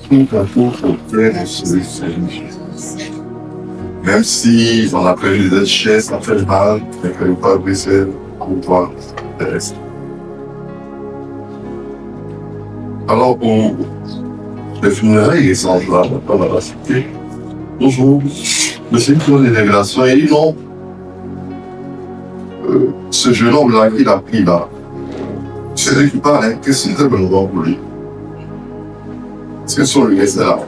tout concours auquel on se réfère. Même si on a prévu des chaises, ça fait mal, il ne fallait pas briser pour toi le reste. Alors, pour les funérailles essentielles dans la cité, toujours, le secteur des révélations, il dit non, ce jeune homme-là, il a pris là, c'est lui qui parle, hein, qu'est-ce que c'était bon pour lui? C'est sur lui, c'est là.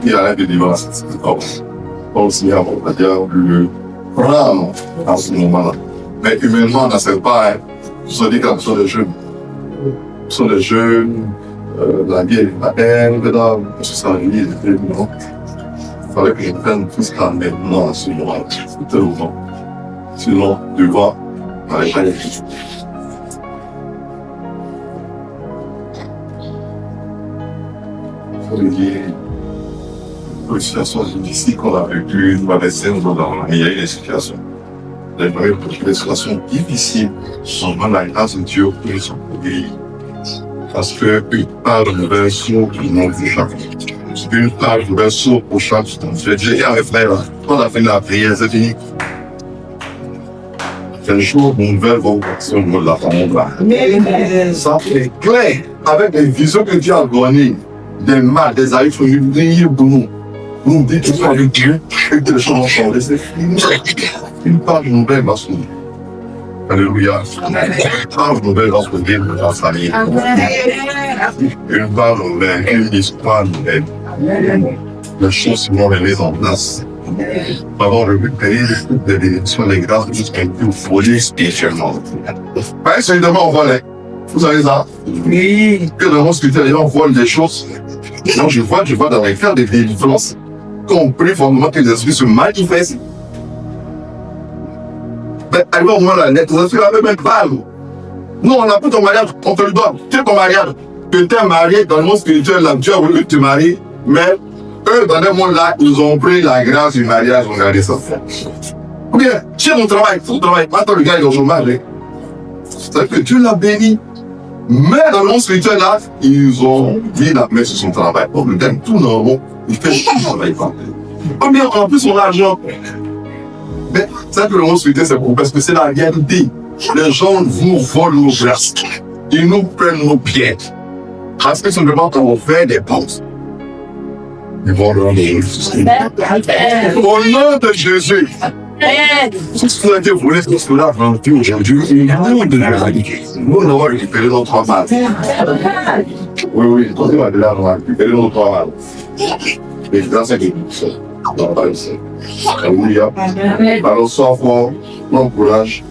Il a l'air de divorcer, c'est comme aussi, on va dire, le rare à ce moment-là. Mais humainement, on n'accepte pas, hein. Je dis que ce sont des jeunes. Ce sont des jeunes, la vie est la haine, c'est ça, la vie est non. Il fallait que je prenne tout ce qu'on maintenant à ce moment-là. C'était le moment. Sinon, devant, on n'allait pas y aller. Il faut le dire. Les situations difficiles qu'on a vécues, nous avait il y a eu des situations. Les situations difficiles sont dans la grâce de Dieu pour les guérir. Parce qu'une part de nouvelles sources du monde du chaque. Une part de nouvelles sources pour chaque. Je dis à mes frères, quand on a fini la prière, c'est fini. C'est le jour où nouvelles vont passer au niveau de la famille. Ça c'est clair, avec les visions que Dieu a données, des mal, des aïeux sont venus briller pour nous. Nous dit qu'il faut avec Dieu et que les choses vont changer. C'est fini. Une page nouvelle va s'ouvrir. Alléluia. Une page nouvelle va s'ouvrir dans la famille. Une page nouvelle, une histoire nouvelle. Les choses vont remettre en place. Nous avons revu des bénédictions, les grâces jusqu'à une folie spirituellement. Pas seulement on vole. Vous savez ça? Oui. Que dans mon spirituel, les gens volent des choses. Non, je vois dans les cas des délivrances, compris formellement que les esprits se manifestent. Mais alors, moi, la lettre, les esprits n'avaient même pas. Nous, on a pris ton mariage, on te le donne. Tu es ton mariage. Que tu es marié dans le monde spirituel, là, Dieu a voulu te marier, mais eux, dans le monde-là, ils ont pris la grâce du mariage, on a regardé ça. Ou bien, tu es mon travail, ton travail. Maintenant, le gars, il est au chômage. C'est-à-dire que Dieu l'a béni. Mais dans le monde spirituel, là, ils ont mis la main sur son travail. On lui donne tout normalement, il fait tout son travail. Combien on a plus son argent? Mais c'est que le monde spirituel, c'est pour parce que c'est la réalité. Les gens nous volent nos grâces. Ils nous prennent nos biens. Parce que simplement, quand on fait des pauses, ils vont leur donner. Au nom de Jésus. Si vous avez volé ce que là aujourd'hui, aujourd'hui, nous allons récupérer nos trois mâles. Oui, on va récupérer nos trois mâles. Et grâce à Dieu, on va pas ici. Alléluia. Alors, sois fort, bon courage.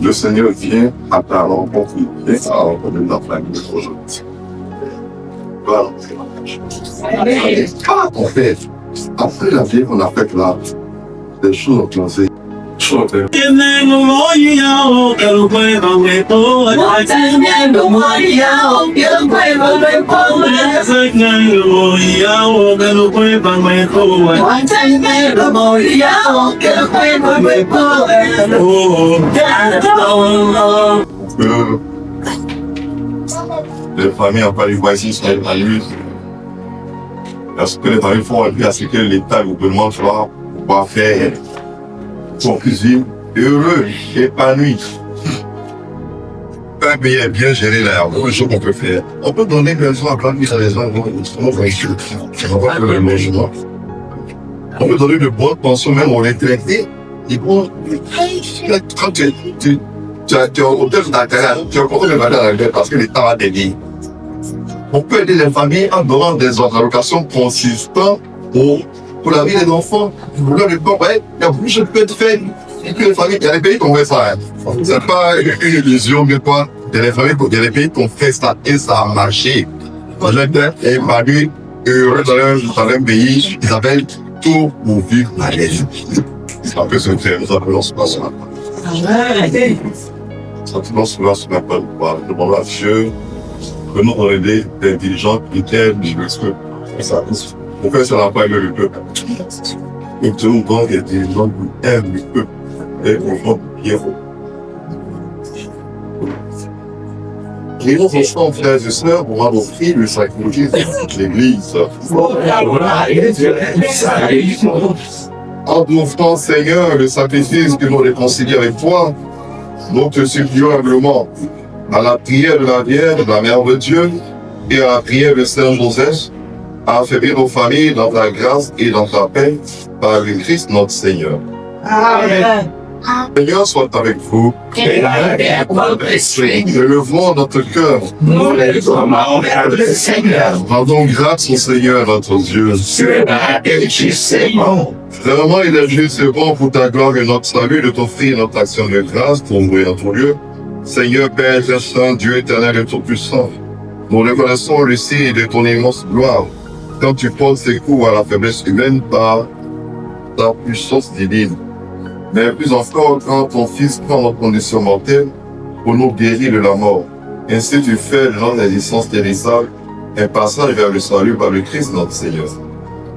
Le Seigneur vient à ta rencontre, il vient à la rencontre de notre famille aujourd'hui. Voilà. En fait, après la vie qu'on a faite là, des choses ont commencé. Les familles en Palais-Voici sont épanouies. Parce que les familles font appui à ce que l'État, le gouvernement soit pouvoir faire son cuisine heureux, épanoui. Un pays est bien géré là, il y a des choses qu'on peut faire. On peut donner des gens à plein de raisons, on va faire le logement. On peut donner de bonnes pensions même aux retraités. Ils vont, quand tu es au hôtel d'intérêt, tu es content de demander à la retraite parce que l'État va t'aider. On peut aider les familles en donnant des allocations consistantes pour la vie des enfants. Vous voulez le bon, ouais, il y a beaucoup de choses qui peuvent être faites. Les familles, il y a des pays qui ont fait ça. C'est pas une illusion, mais quoi. Il y a des pays qui ont fait ça et ça a marché. J'étais épanoui, heureux dans un pays qui s'appelle Tout pour vivre à l'aise. Ça peut se faire, nous appelons ce passage. Sentiment souvent se met pas de pouvoir. Demandons à Dieu, vraiment dans l'idée des dirigeants qui t'aiment, parce que ça, on fait ça n'a pas aimé le peuple. Et tout le monde, il y a des gens qui aiment le peuple. Et on va bien. Prions ensemble, frères et sœurs, pour offrir le sacrifice de l'Église. En nous offrant, Seigneur, le sacrifice que nous réconcilions avec toi, nous te supplions humblement à la prière de la Vierge, de la Mère de Dieu, et à la prière de Saint Joseph, à affaiblir nos familles dans ta grâce et dans ta paix, par le Christ notre Seigneur. Amen. Seigneur soit avec vous. Élevons notre cœur. Nous lèvons vers le Seigneur. Rendons grâce au Seigneur notre Dieu. Vraiment, il est juste et bon pour ta gloire et notre salut de t'offrir notre action de grâce pour mourir en ton lieu. Seigneur Père Saint, Dieu éternel et tout-puissant, nous reconnaissons le signe de ton immense gloire quand tu portes secours à la faiblesse humaine par ta puissance divine. Mais plus encore quand ton Fils prend notre condition mortelle pour nous guérir de la mort. Ainsi tu fais de notre existence terrestre un passage vers le salut par le Christ notre Seigneur.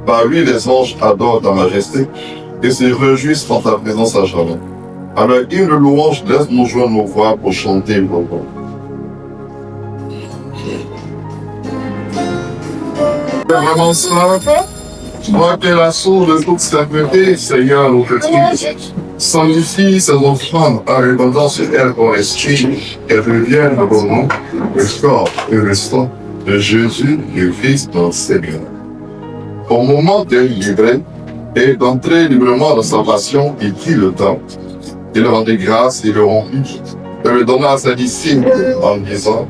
Par lui les anges adorent ta majesté et se réjouissent en ta présence à jamais. Alors, hymne de louange, laisse-nous joindre nos voix pour chanter le bon. Vraiment ça, toi qui es la source de toute sainteté, Seigneur, nous te prions. Sanctifie ces offrandes en répandant sur elles ton esprit, qu'elles deviennent pour nous le corps et le sang de Jésus, le Fils notre Seigneur. Au moment d'être livré et d'entrer librement dans sa passion, il prit le temps. Il rendit grâce et le rompit, et le donna à ses disciples en disant,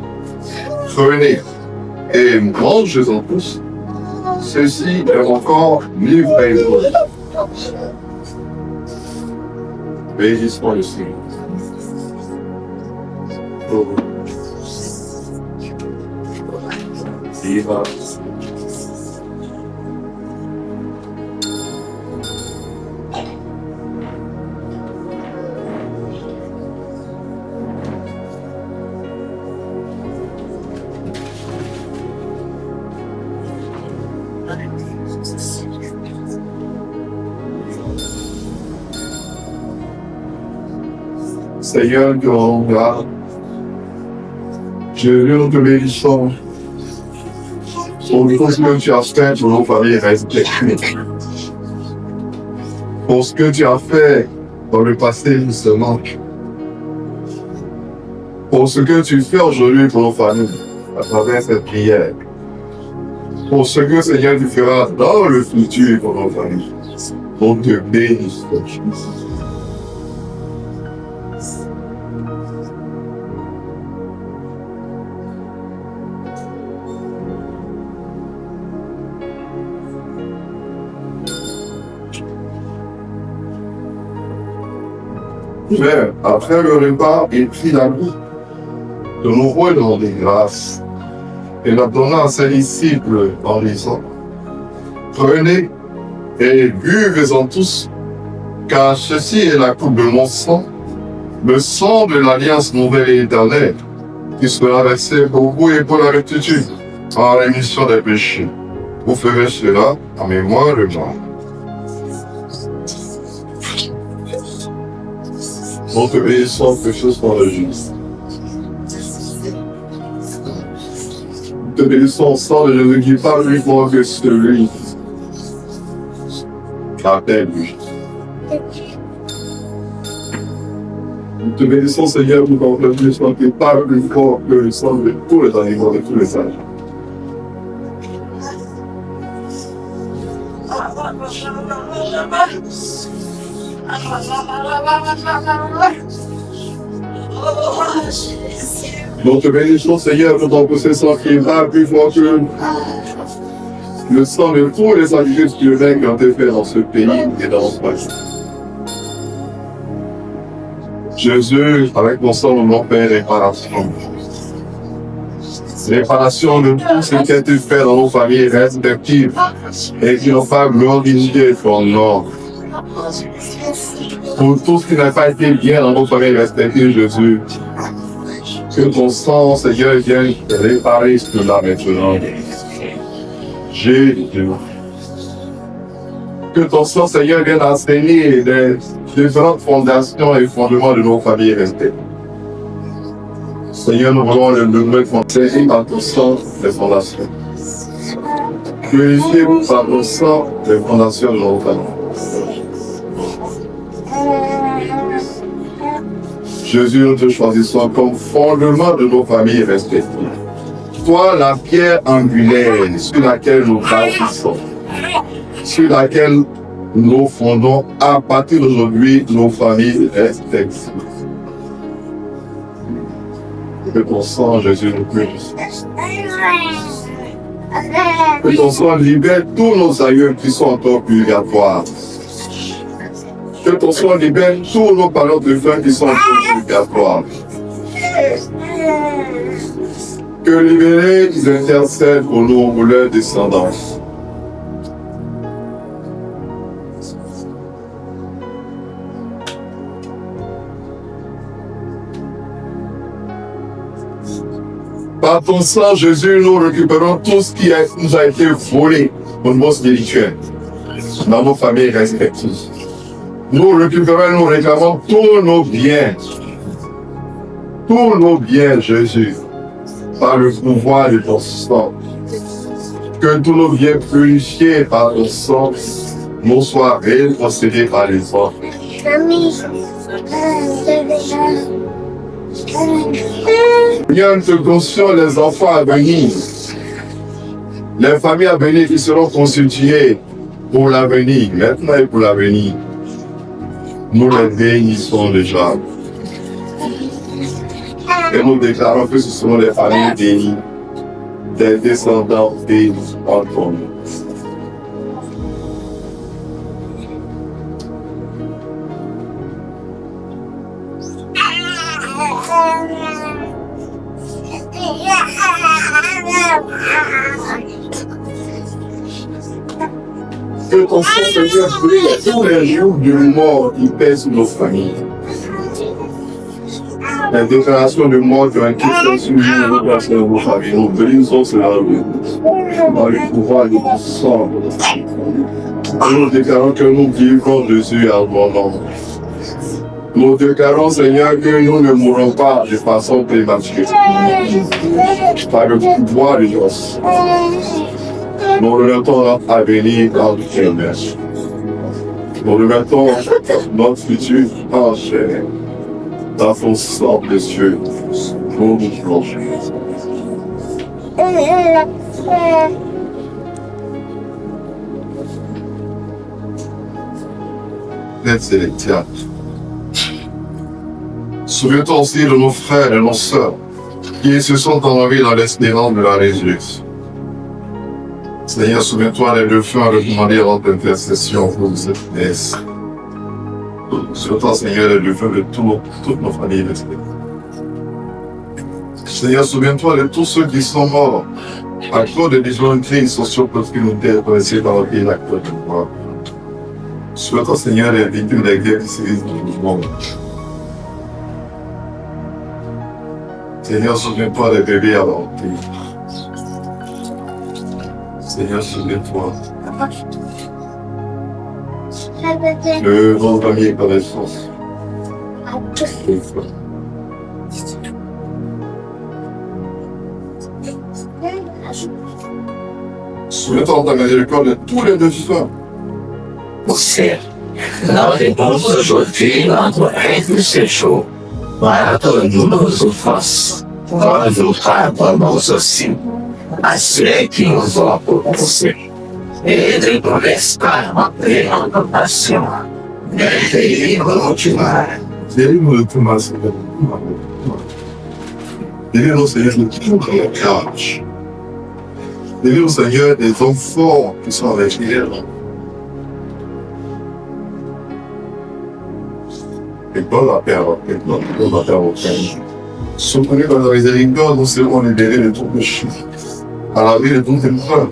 prenez et mangez-en tous. Ceci est mon corps livré pour vous. Bénissons le Seigneur. Seigneur, nous te rendons grâce. Jésus, nous te bénissons pour tout ce que tu as fait pour nos familles respectées. Pour ce que tu as fait dans le passé, justement. Pour ce que tu fais aujourd'hui pour nos familles, à travers cette prière. Pour ce que, Seigneur, tu feras dans le futur pour nos familles. On te bénisse, Jésus. Mais après le repas, il prit la coupe de nouveau dans des grâces et la donna à ses disciples en disant, prenez et buvez-en tous, car ceci est la coupe de mon sang, le sang de l'alliance nouvelle et éternelle, qui sera versé pour vous et pour la rectitude, en rémission des péchés. Vous ferez cela en mémoire de moi. Nous te bénissons, précieux dans le juste. Nous te bénissons au sang de Jésus qui parle plus fort que celui qui appelle lui. Nous te bénissons, Seigneur, pour ton sang qui parle plus fort que le sang de tous les animaux de tous les âges. Nous te bénissons, Seigneur, pour ton sang qui va plus fort que le sang de tous les sacrifices humains qui ont été faits dans ce pays et dans ce pays. Jésus, avec ton sang, nous avons fait réparation. Réparation de tout ce qui a été fait dans nos familles respectives et qui n'ont pas glorifié ton nom. Pour tout ce qui n'a pas été bien dans nos familles respectives, Jésus, que ton sang, Seigneur, vienne réparer cela maintenant. Jésus. Que ton sang, Seigneur, vienne enseigner les différentes fondations et fondements de nos familles respectives. Seigneur, nous voulons le nouveau français par ton sang des fondations. Purifié par ton sang des fondations de nos familles. Jésus, nous te choisissons comme fondement de nos familles respectives. Toi, la pierre angulaire sur laquelle nous bâtissons, sur laquelle nous fondons à partir d'aujourd'hui nos familles respectives. Que ton sang, Jésus, nous purifie. Que ton sang libère tous nos aïeux qui sont encore purgatoires. Que ton sang libère tous nos parents de frères qui sont encore purgatoires. Que libérer, ils intercèdent pour nous, pour leurs descendants. Par ton sang, Jésus, nous récupérons tout ce qui nous a été volé au niveau spirituel, dans nos familles respectives. Nous récupérons, nous réclamons tous nos biens. Tous nos biens, Jésus, par le pouvoir de ton sang. Que tous nos biens purifiés par ton sang nous soient rétrocédés par les hommes. Seigneur, nous te confions les enfants à venir, les familles à venir qui seront constituées pour l'avenir, maintenant et pour l'avenir. Nous les bénissons déjà. Et nous déclarons que ce seront des familles bénies, des descendants bénis en ton nom. Que ton sang, Seigneur, brille tous les jours de mort qui pèsent sur nos familles. Les déclarations de mort qui ont été faites sur nos familles, nous brisons cela dans le pouvoir de ton sang. Nous déclarons que nous vivons Jésus à ton nom. Nous déclarons, Seigneur, que nous ne mourrons pas de façon prématurée. Par le pouvoir de Dieu. Nous remettons notre avenir dans tes mains. Nous remettons notre futur en chair. Dans ton sang précieux, nous nous plongeons. Père célestial, souviens-toi aussi de nos frères et nos sœurs qui se sont enlevés dans l'espérance de la résurrection. Seigneur, souviens-toi des deux frères recommandés à notre intercession pour cette messe. Souviens-toi, Seigneur, des deux frères de toutes nos familles respectives. Seigneur, souviens-toi de tous ceux qui sont morts à cause de différentes crises socio-communautaires connaissées dans le pays actuel de moi. Souviens-toi, Seigneur, des victimes des guerres qui sévissent dans le monde. Seigneur, souviens-toi des bébés avortés. Seigneur, souviens-toi de nos familles et connaissances. Souviens-toi de ta miséricorde de tous les défunts. Você não repousa aujourd'hui notre intercession para todos os vós. Ajudar vamos assim, a ser que nos ocupe. Ele prestar uma preocupação. Ele continuar. Délivre-nous de tout mal, Seigneur. Délivre-nous, Seigneur, de tout blocage. Délivre-nous, Seigneur, des hommes forts qui sont avec nous. Et donne la paix à votre Père, donne la paix à votre Père. Soutenez par la miséricorde, nous serons libérés de tout péché. À la vie de toute épreuve,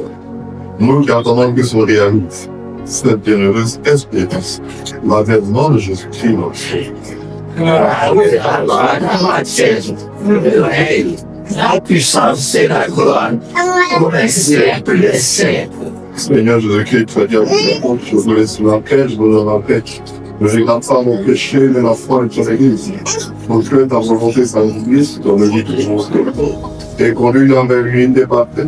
nous qui attendons que se réalise cette bienheureuse espérance, l'avènement de Jésus-Christ, notre Sauveur. La puissance et la gloire, pour les siècles des siècles. Seigneur Jésus-Christ, tu as dit à vous, je vous laisse la paix, je vous donne la paix. Ne regarde pas mon péché, mais la foi de ton Église. Pour que ta volonté s'accomplisse dans le vie de Jésus. Et conduis-le vers l'unité parfaite.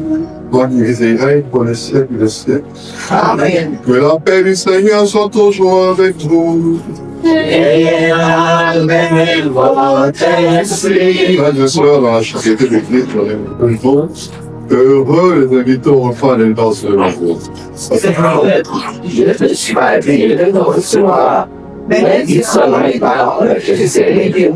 Toi qui vis pour les siècles des siècles. Amen. Que la paix du Seigneur soit toujours avec vous. Et avec votre esprit. Frères et sœurs, dans la charité de l'Église, heureux les invités au repas des danses de l'amour. Je ne suis pas digne de te recevoir, mais dis seulement les paroles que je sais les dire.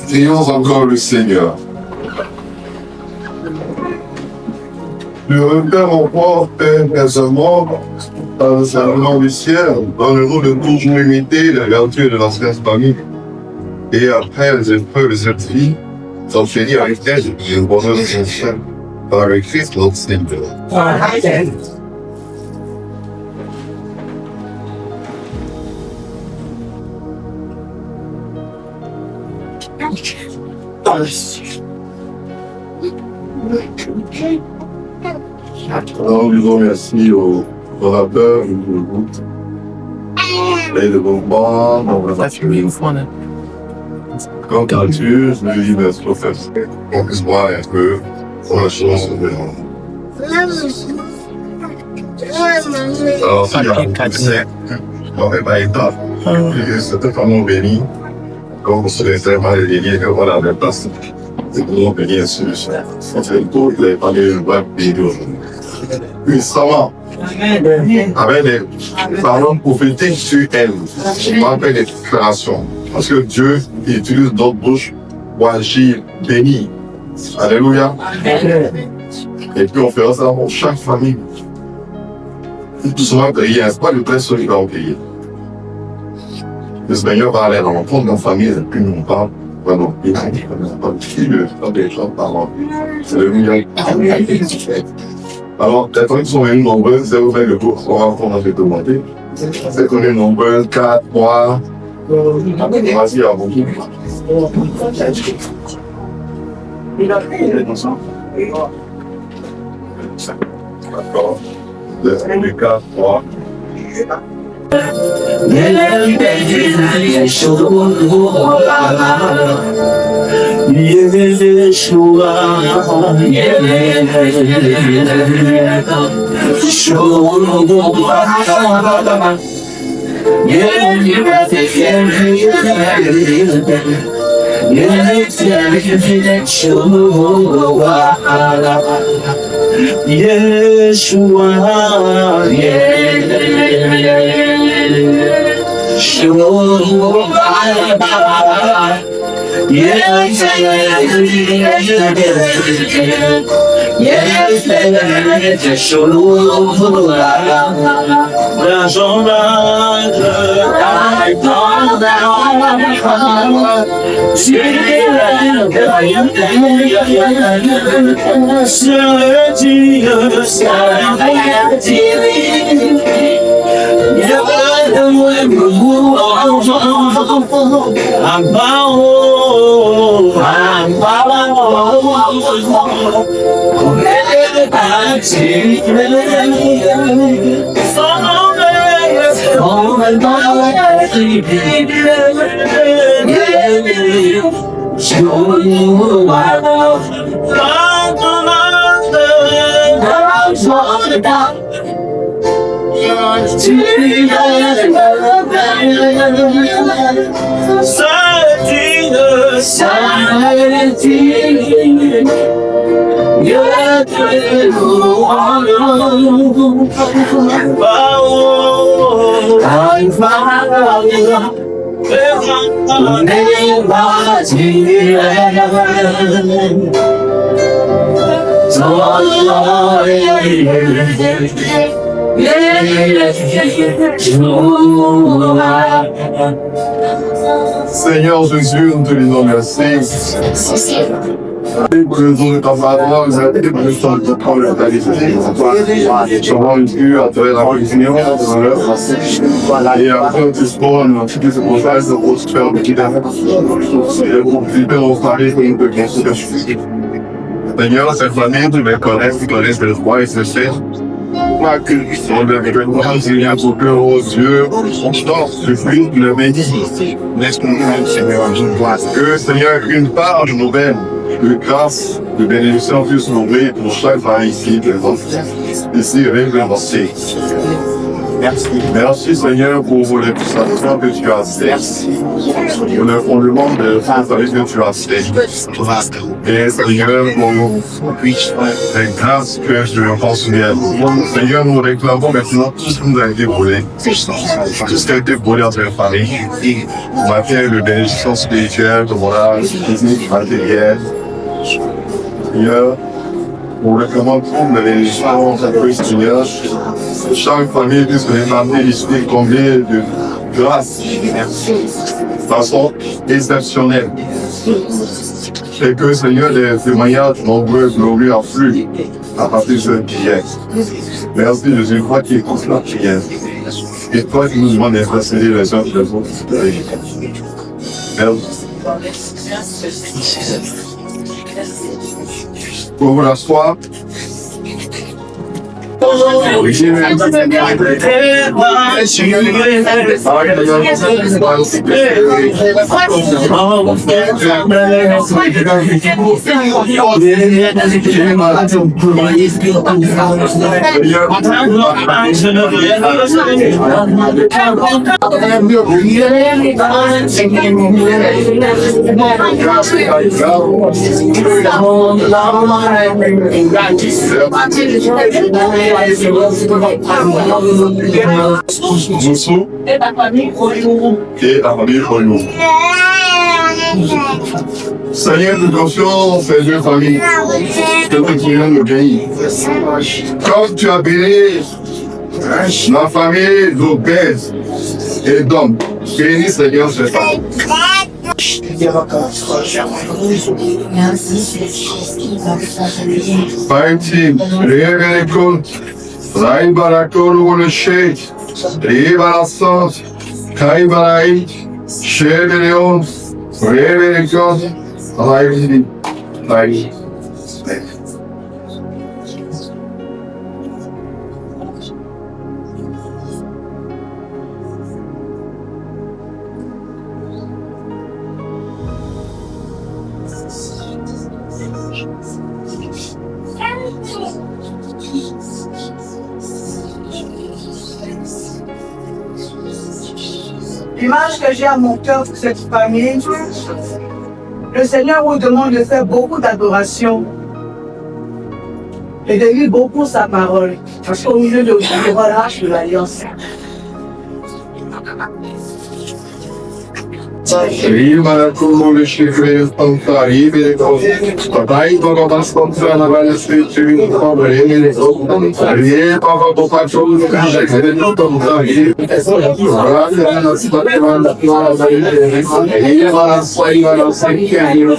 Prions encore le Seigneur. Le repère mon corps, Père, préservement, dans le salement du ciel, dans le rôle de toujours imiter la vertu de l'ancienne famille. Et après les épreuves de cette vie, s'en finir avec elle et le bonheur de son ciel, par le Christ notre Seigneur. Amen. Alors, nous disons merci aux orateurs du groupe et de mouvement, comme d'habitude, je dis merci au professeur. On puisse voir un peu pour la chance de alors, ça, il y a un conseil. On n'est pas étape. C'était vraiment béni. Comme on se laissait mal béni, que voilà, la place. C'est vraiment béni à ce sujet. C'est tout, il n'est pas de web vidéo. Puissamment. Avec des paroles prophétiques sur elle. On appelle des déclarations. Parce que Dieu utilise d'autres bouches pour agir béni. Alléluia. Et puis on fera ça pour chaque famille. Tout souvent prier, c'est pas le très seul qui va en prier. Le Seigneur va aller à l'encontre de nos familles et puis nous on parle. Vraiment, il a dit, c'est le million. Alors, peut-être qu'ils sont venus nombreux, c'est ouvert le cours, on a fait demander. C'est qu'on est nombreux, 4, 3. Vas-y, à vous. D'accord. Les 4, 3. Seigneur Jésus, nous te disons merci Les besoins de ta parole, les besoins de ton localité, seront utiles à travers la réunion, et après, tu spawns, tu te proposes pour se faire des kilomètres. Et pour vivre au Paris, une de question. Seigneur, cette famille, tu les connaissent le roi et ce chef. On devrait voir s'il y a beaucoup aux yeux, constant, depuis le béni. Laisse-nous, Seigneur, que, Seigneur, une part de nouvelles, de grâce, de bénédiction puisse s'ouvrir pour chaque famille ici présente, ici référencée. Merci. Merci, Seigneur, pour les puissances que tu as fait. Pour le fondement de la famille que tu as fait. Et Seigneur, pour les grâces que je pense bien. Seigneur, nous réclamons maintenant tout ce qui nous a été volé. Tout ce qui a été volé entre les familles. On a fait le bénédiction spirituelle, de morale, physique, matérielle. Seigneur, on recommande toute la bénédiction de Seigneur. Chaque famille puisse réclamer ici combien de grâce de façon exceptionnelle. Et que Seigneur, les témoignages nombreux, glorieux affluent à partir de cette prière. Merci Jésus, toi qui écoutes la prière. Et toi qui nous demandes d'intercéder les uns sur les autres. Merci. Pour vous l'asseoir. Moussou et la famille Royou. Seigneur, nous confions ces deux familles de notre pays. Comme tu as béni la famille d'Obèse et d'hommes, bénis Seigneur ces femmes. Fighting, révélez compte, Raïbarakoro le Sheikh, Ribarasant, Kaibaraï, Cheveleon, révélez compte, Raïbidi, Raïbidi. L'image que j'ai à mon cœur pour cette famille, le Seigneur vous demande de faire beaucoup d'adoration et de lire beaucoup sa parole. Parce qu'au milieu de vous, voilà, je suis l'alliance. Ribarakoro le Sheikh, Ribarakoro, Papai, Baba, Bascontra, na Vale Street, Pobre, Rie, Papa, Papa, Chou, Ribarakoro, Tomari, Rada, na cidade da Plaza, Rie, Baraçai, Baraçai, que é o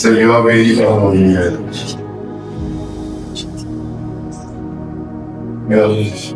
Seigneur, bénis la famille. Merci.